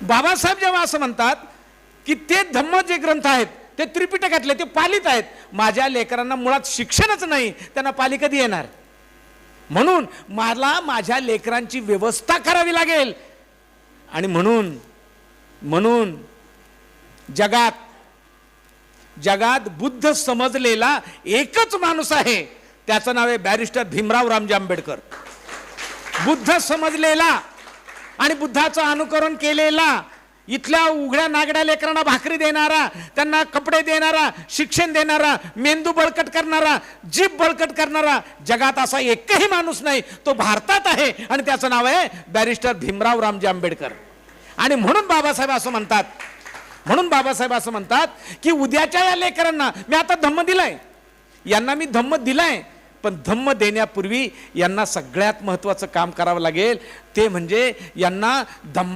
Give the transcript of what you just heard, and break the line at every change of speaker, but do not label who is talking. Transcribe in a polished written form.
बाबासाहेब जेव्हा असं म्हणतात की ते धम्म जे ग्रंथ आहेत ते त्रिपिटकातले ते पालित आहेत, माझ्या लेकरांना मुळात शिक्षणच नाही, त्यांना पाली कधी येणार? म्हणून मला माझ्या लेकरांची व्यवस्था करावी लागेल. आणि म्हणून जगात बुद्ध समजलेला एकच माणूस आहे, त्याचं नाव आहे बॅरिस्टर भीमराव रामजी आंबेडकर. बुद्ध समजलेला आणि बुद्धाचं अनुकरण केलेला, इथल्या उघड्या नागड्या लेकरांना भाकरी देणारा, त्यांना कपडे देणारा, शिक्षण देणारा, मेंदू बळकट करणारा, जीभ बळकट करणारा जगात असा एकही माणूस नाही, तो भारतात आहे आणि त्याचं नाव आहे बॅरिस्टर भीमराव रामजी आंबेडकर. आणि म्हणून बाबासाहेब असं म्हणतात की उद्याच्या या लेकरांना मी आता धम्म दिलाय, यांना मी धम्म दिलाय, पण धम्म देण्यापूर्वी यांना सगळ्यात महत्त्वाचं काम करावं लागेल, ते म्हणजे यांना धम्म